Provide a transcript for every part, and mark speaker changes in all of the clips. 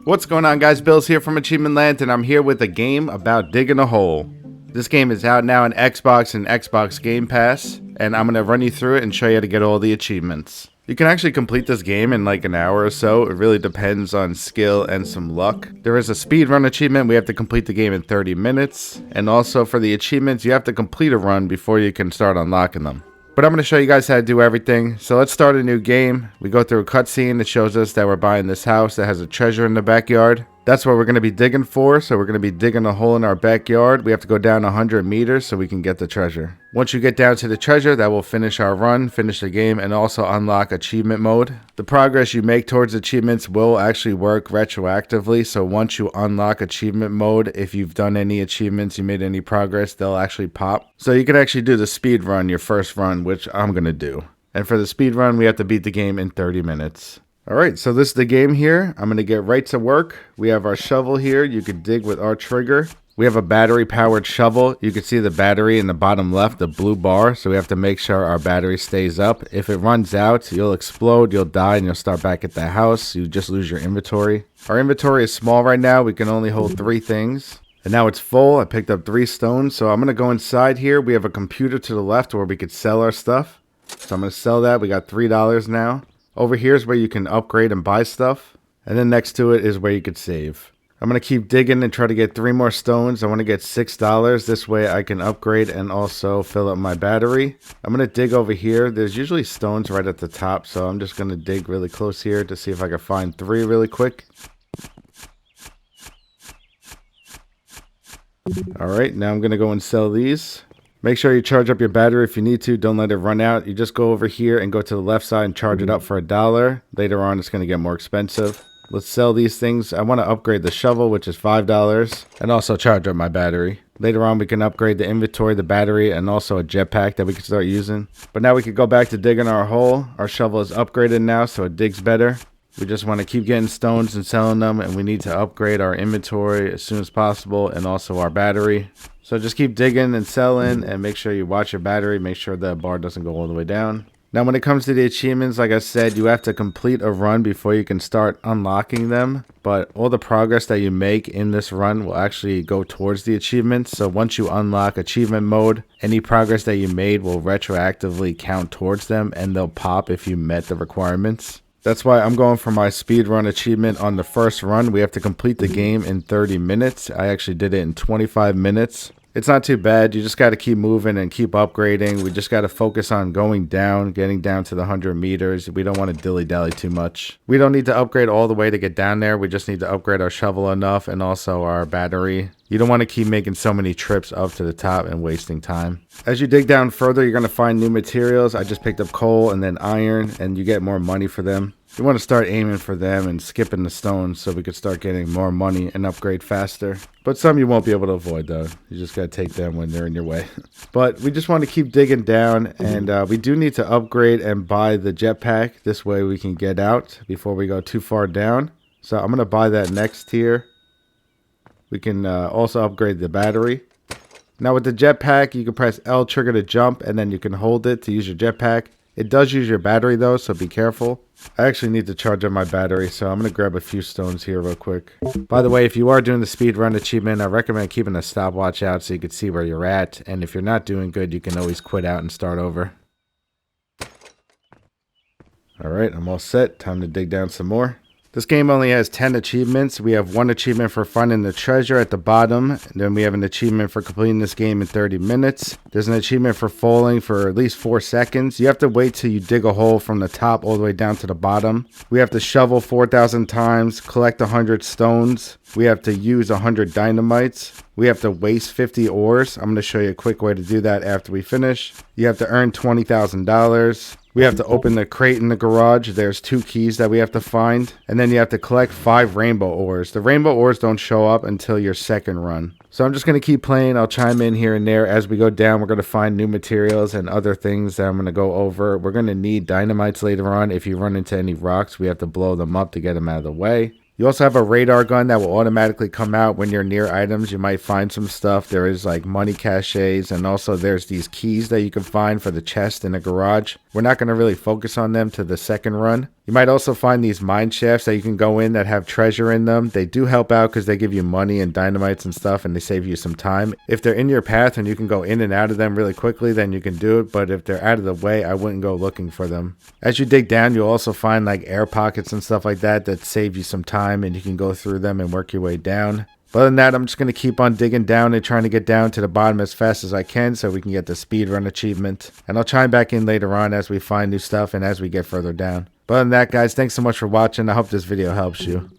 Speaker 1: What's going on, guys? Billz here from Achievement Land, and I'm here with a game about digging a hole. This game is out now on Xbox and Xbox Game Pass, and I'm going to run you through it and show you how to get all the achievements. You can actually complete this game in like an hour or so. It really depends on skill and some luck. There is a speedrun achievement. We have to complete the game in 30 minutes. And also for the achievements, you have to complete a run before you can start unlocking them. But I'm going to show you guys how to do everything. So let's start a new game. We go through a cutscene that shows us that we're buying this house that has a treasure in the backyard. That's what we're going to be digging for. So we're going to be digging a hole in our backyard. We have to go down 100 meters so we can get the treasure. Once you get down to the treasure, that will finish our run, finish the game, and also unlock achievement mode. The progress you make towards achievements will actually work retroactively. So once you unlock achievement mode, if you've done any achievements, you made any progress, they'll actually pop. So you can actually do the speed run, your first run, which I'm going to do. And for the speed run, we have to beat the game in 30 minutes. Alright, so this is the game here. I'm going to get right to work. We have our shovel here. You can dig with our trigger. We have a battery powered shovel. You can see the battery in the bottom left, the blue bar. So we have to make sure our battery stays up. If it runs out, you'll explode, you'll die, and you'll start back at the house. You just lose your inventory. Our inventory is small right now. We can only hold 3 things. And now it's full. I picked up 3 stones. So I'm going to go inside here. We have a computer to the left where we could sell our stuff. So I'm going to sell that. We got $3 now. Over here is where you can upgrade and buy stuff. And then next to it is where you could save. I'm going to keep digging and try to get 3 more stones. I want to get $6. This way I can upgrade and also fill up my battery. I'm going to dig over here. There's usually stones right at the top. So I'm just going to dig really close here to see if I can find 3 really quick. Alright, now I'm going to go and sell these. Make sure you charge up your battery if you need to. Don't let it run out. You just go over here and go to the left side and charge it up for $1. Later on, it's going to get more expensive. Let's sell these things. I want to upgrade the shovel, which is $5, and also charge up my battery. Later on, we can upgrade the inventory, the battery, and also a jetpack that we can start using. But now we can go back to digging our hole. Our shovel is upgraded now, so it digs better. We just want to keep getting stones and selling them, and we need to upgrade our inventory as soon as possible, and also our battery. So just keep digging and selling, and make sure you watch your battery. Make sure the bar doesn't go all the way down. Now when it comes to the achievements, like I said, you have to complete a run before you can start unlocking them. But all the progress that you make in this run will actually go towards the achievements. So once you unlock achievement mode, any progress that you made will retroactively count towards them, and they'll pop if you met the requirements. That's why I'm going for my speedrun achievement on the first run. We have to complete the game in 30 minutes. I actually did it in 25 minutes. It's not too bad. You just got to keep moving and keep upgrading. We just got to focus on going down, getting down to the 100 meters. We don't want to dilly-dally too much. We don't need to upgrade all the way to get down there. We just need to upgrade our shovel enough and also our battery. You don't want to keep making so many trips up to the top and wasting time. As you dig down further, you're going to find new materials. I just picked up coal and then iron, and you get more money for them. You want to start aiming for them and skipping the stones so we could start getting more money and upgrade faster. But some you won't be able to avoid though. You just got to take them when they're in your way. But we just want to keep digging down, and we do need to upgrade and buy the jetpack. This way we can get out before we go too far down. So I'm going to buy that next here. We can also upgrade the battery. Now with the jetpack, you can press L trigger to jump, and then you can hold it to use your jetpack. It does use your battery though, so be careful. I actually need to charge up my battery, so I'm going to grab a few stones here real quick. By the way, if you are doing the speedrun achievement, I recommend keeping a stopwatch out so you can see where you're at. And if you're not doing good, you can always quit out and start over. Alright, I'm all set. Time to dig down some more. This game only has 10 achievements. We have 1 achievement for finding the treasure at the bottom. And then we have an achievement for completing this game in 30 minutes. There's an achievement for falling for at least 4 seconds. You have to wait till you dig a hole from the top all the way down to the bottom. We have to shovel 4,000 times, collect 100 stones. We have to use 100 dynamites. We have to waste 50 ores. I'm going to show you a quick way to do that after we finish. You have to earn $20,000. We have to open the crate in the garage. There's 2 keys that we have to find. And then you have to collect 5 rainbow ores. The rainbow ores don't show up until your second run. So I'm just going to keep playing. I'll chime in here and there. As we go down, we're going to find new materials and other things that I'm going to go over. We're going to need dynamites later on. If you run into any rocks, we have to blow them up to get them out of the way. You also have a radar gun that will automatically come out when you're near items. You might find some stuff. There is like money caches, and also there's these keys that you can find for the chest in the garage. We're not going to really focus on them to the second run. You might also find these mine shafts that you can go in that have treasure in them. They do help out because they give you money and dynamites and stuff, and they save you some time. If they're in your path and you can go in and out of them really quickly, then you can do it. But if they're out of the way, I wouldn't go looking for them. As you dig down, you'll also find like air pockets and stuff like that save you some time, and you can go through them and work your way down. But other than that, I'm just going to keep on digging down and trying to get down to the bottom as fast as I can so we can get the speedrun achievement. And I'll chime back in later on as we find new stuff and as we get further down. But other than that, guys, thanks so much for watching. I hope this video helps you.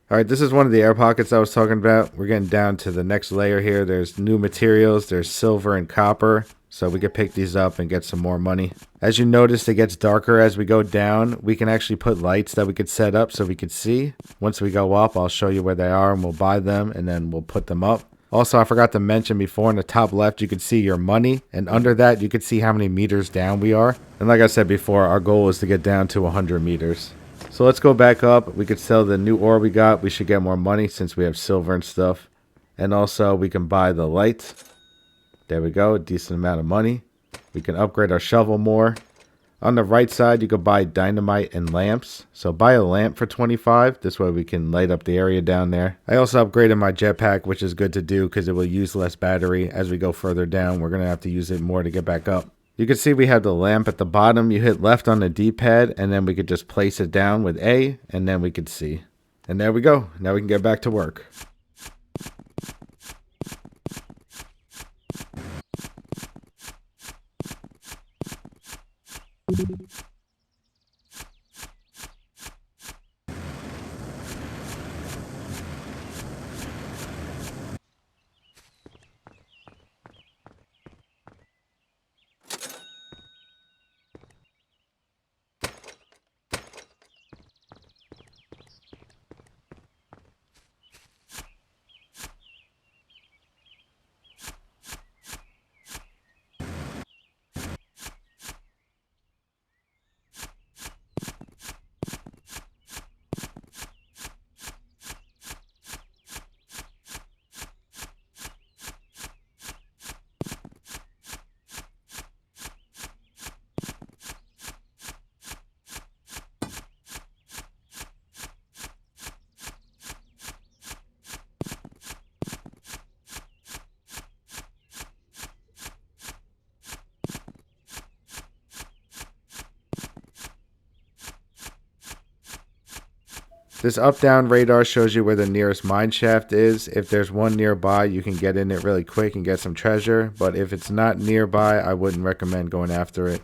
Speaker 1: Alright, this is one of the air pockets I was talking about. We're getting down to the next layer here. There's new materials. There's silver and copper. So we can pick these up and get some more money. As you notice, it gets darker as we go down. We can actually put lights that we could set up so we could see. Once we go up, I'll show you where they are and we'll buy them and then we'll put them up. Also, I forgot to mention before, in the top left, you can see your money. And under that, you can see how many meters down we are. And like I said before, our goal is to get down to 100 meters. So let's go back up. We could sell the new ore we got. We should get more money since we have silver and stuff. And also we can buy the light. There we go. A decent amount of money. We can upgrade our shovel more. On the right side, you could buy dynamite and lamps. So buy a lamp for 25. This way we can light up the area down there. I also upgraded my jetpack, which is good to do because it will use less battery. As we go further down, we're going to have to use it more to get back up. You can see we have the lamp at the bottom. You hit left on the D-pad and then we could just place it down with A and then we could see. And there we go. Now we can get back to work. This up-down radar shows you where the nearest mine shaft is. If there's one nearby, you can get in it really quick and get some treasure. But if it's not nearby, I wouldn't recommend going after it.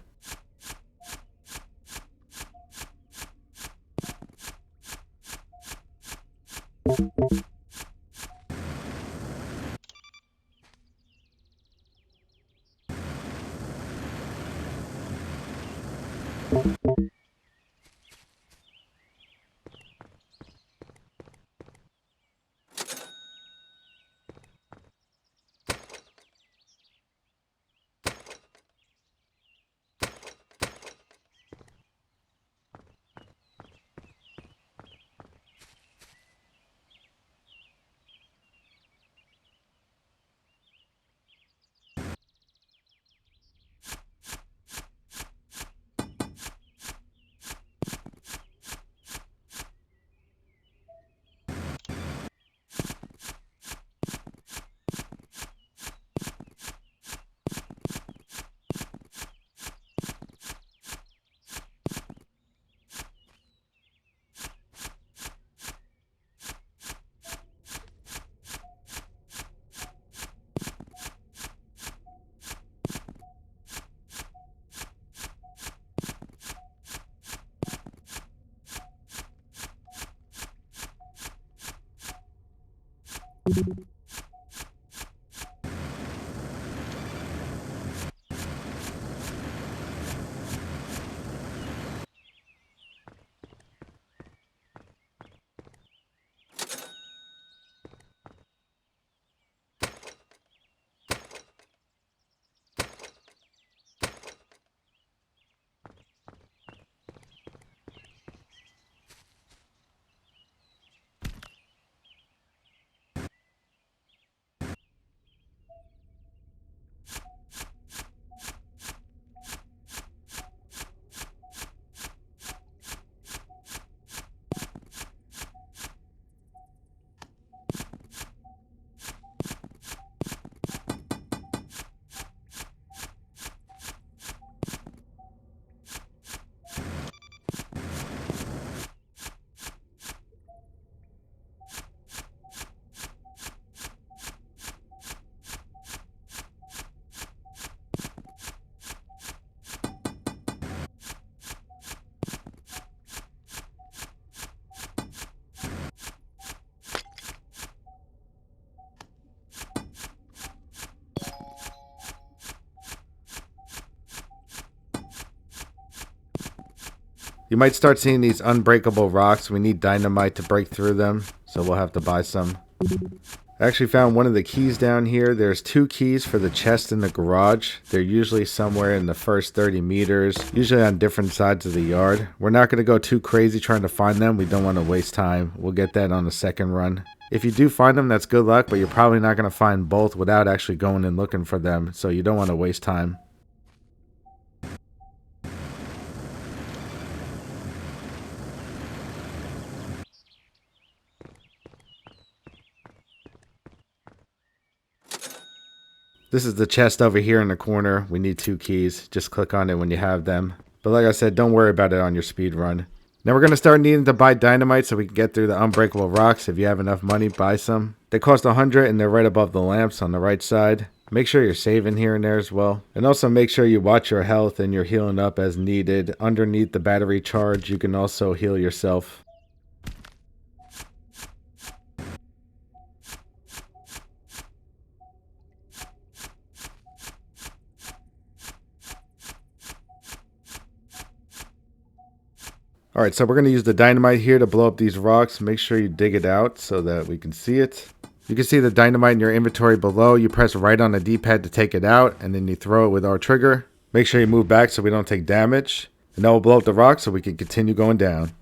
Speaker 1: You might start seeing these unbreakable rocks. We need dynamite to break through them, so we'll have to buy some. I actually found one of the keys down here. There's 2 keys for the chest in the garage. They're usually somewhere in the first 30 meters, usually on different sides of the yard. We're not going to go too crazy trying to find them. We don't want to waste time. We'll get that on the second run. If you do find them, that's good luck, but you're probably not going to find both without actually going and looking for them, so you don't want to waste time. This is the chest over here in the corner. We need 2 keys. Just click on it when you have them. But like I said, don't worry about it on your speed run. Now we're going to start needing to buy dynamite so we can get through the unbreakable rocks. If you have enough money, buy some. They cost 100 and they're right above the lamps on the right side. Make sure you're saving here and there as well. And also make sure you watch your health and you're healing up as needed. Underneath the battery charge, you can also heal yourself. Alright, so we're going to use the dynamite here to blow up these rocks. Make sure you dig it out so that we can see it. You can see the dynamite in your inventory below. You press right on the D-pad to take it out, and then you throw it with our trigger. Make sure you move back so we don't take damage. And that will blow up the rock so we can continue going down.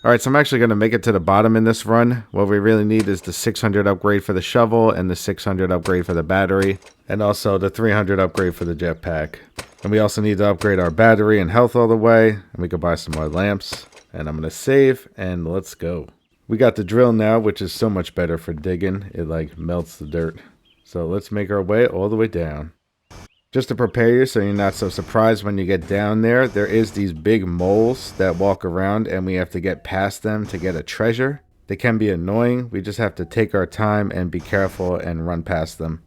Speaker 1: Alright, so I'm actually going to make it to the bottom in this run. What we really need is the 600 upgrade for the shovel and the 600 upgrade for the battery. And also the 300 upgrade for the jetpack. And we also need to upgrade our battery and health all the way. And we can buy some more lamps. And I'm going to save and let's go. We got the drill now, which is so much better for digging. It like melts the dirt. So let's make our way all the way down. Just to prepare you so you're not so surprised when you get down there, there is these big moles that walk around and we have to get past them to get a treasure. They can be annoying. We just have to take our time and be careful and run past them.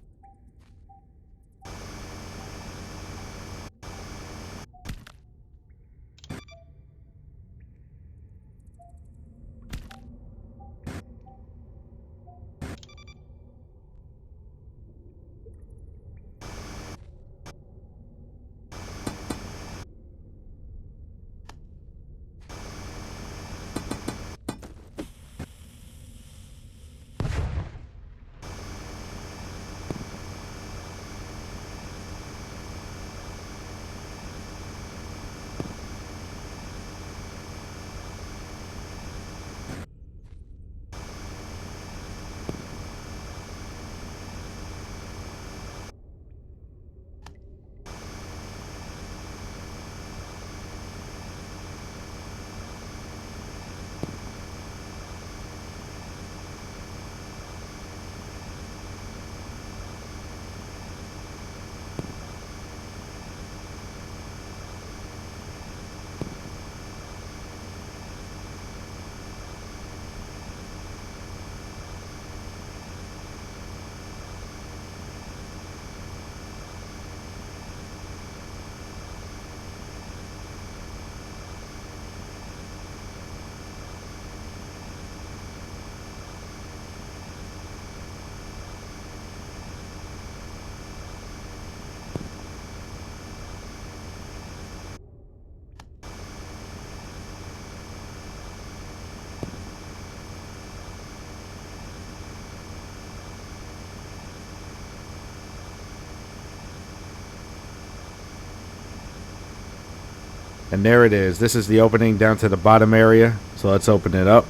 Speaker 1: And there it is. This is the opening down to the bottom area. So let's open it up.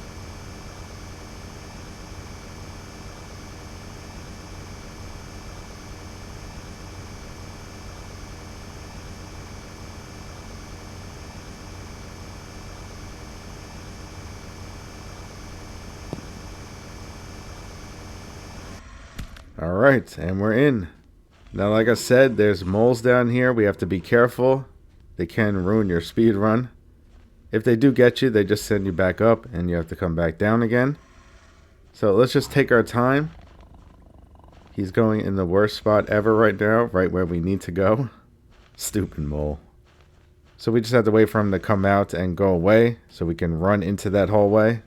Speaker 1: Alright, and we're in. Now, like I said, there's moles down here. We have to be careful. They can ruin your speed run. If they do get you, they just send you back up and you have to come back down again. So let's just take our time. He's going in the worst spot ever right now, right where we need to go. Stupid mole. So we just have to wait for him to come out and go away so we can run into that hallway.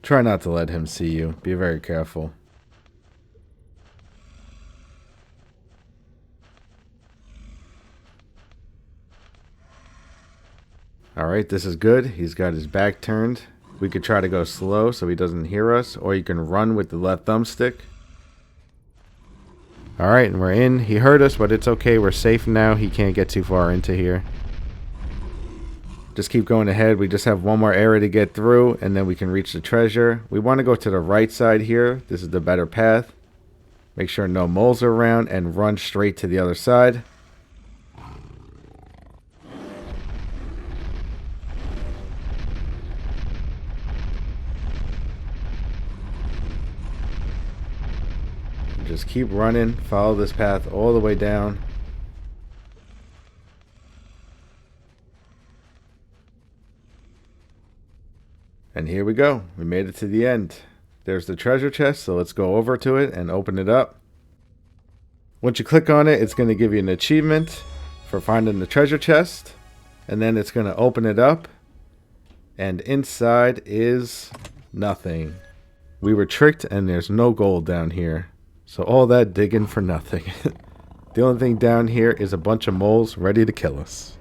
Speaker 1: Try not to let him see you. Be very careful. Alright, this is good. He's got his back turned. We could try to go slow so he doesn't hear us, or you can run with the left thumbstick. Alright, and we're in. He heard us, but it's okay. We're safe now. He can't get too far into here. Just keep going ahead. We just have one more area to get through, and then we can reach the treasure. We want to go to the right side here. This is the better path. Make sure no moles are around, and run straight to the other side. Just keep running, follow this path all the way down. And here we go. We made it to the end. There's the treasure chest, so let's go over to it and open it up. Once you click on it, it's going to give you an achievement for finding the treasure chest. And then it's going to open it up. And inside is nothing. We were tricked and there's no gold down here. So all that digging for nothing. The only thing down here is a bunch of moles ready to kill us.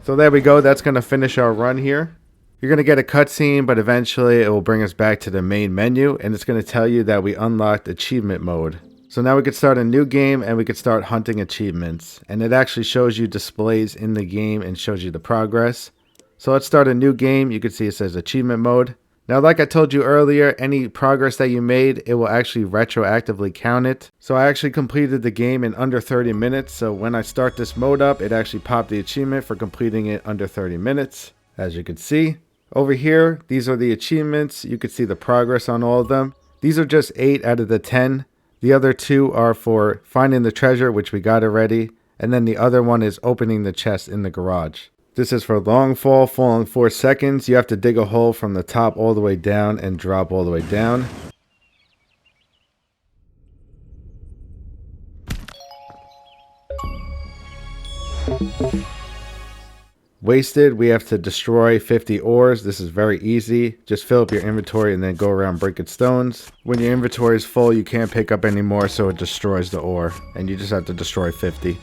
Speaker 1: So there we go. That's going to finish our run here. You're going to get a cutscene, but eventually it will bring us back to the main menu, and it's going to tell you that we unlocked achievement mode. So now we could start a new game and we could start hunting achievements. And it actually shows you displays in the game and shows you the progress. So let's start a new game. You can see it says achievement mode. Now, like I told you earlier, any progress that you made, it will actually retroactively count it. So I actually completed the game in under 30 minutes. So when I start this mode up, it actually popped the achievement for completing it under 30 minutes, as you can see. Over here, these are the achievements. You can see the progress on all of them. These are just 8 out of the 10. The other 2 are for finding the treasure, which we got already. And then the other one is opening the chest in the garage. This is for long fall, falling 4 seconds. You have to dig a hole from the top all the way down and drop all the way down. Wasted, we have to destroy 50 ores. This is very easy. Just fill up your inventory and then go around breaking stones. When your inventory is full, you can't pick up anymore, so it destroys the ore. And you just have to destroy 50.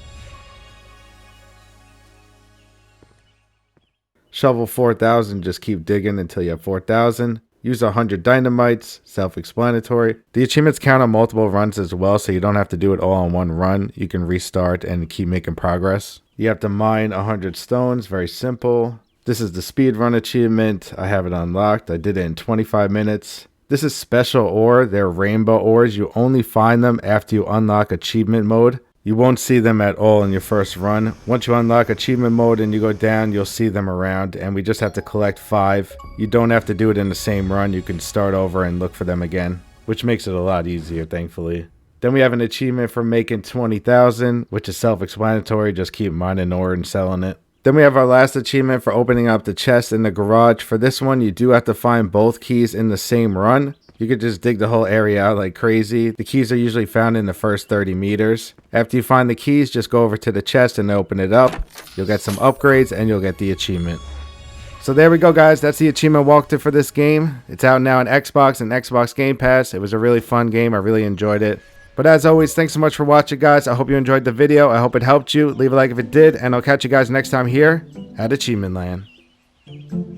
Speaker 1: Shovel 4,000, just keep digging until you have 4,000. Use 100 dynamites, self-explanatory. The achievements count on multiple runs as well, so you don't have to do it all in one run. You can restart and keep making progress. You have to mine 100 stones, very simple. This is the speedrun achievement. I have it unlocked. I did it in 25 minutes. This is special ore. They're rainbow ores. You only find them after you unlock achievement mode. You won't see them at all in your first run. Once you unlock achievement mode and you go down, you'll see them around, and we just have to collect 5. You don't have to do it in the same run. You can start over and look for them again, which makes it a lot easier, thankfully. Then we have an achievement for making 20,000, which is self-explanatory. Just keep mining ore and selling it. Then we have our last achievement for opening up the chest in the garage. For this one, you do have to find both keys in the same run. You could just dig the whole area out like crazy. The keys are usually found in the first 30 meters. After you find the keys, just go over to the chest and open it up. You'll get some upgrades and you'll get the achievement. So there we go, guys. That's the achievement walkthrough for this game. It's out now on Xbox and Xbox Game Pass. It was a really fun game. I really enjoyed it. But as always, thanks so much for watching, guys. I hope you enjoyed the video. I hope it helped you. Leave a like if it did, and I'll catch you guys next time here at Achievement Land.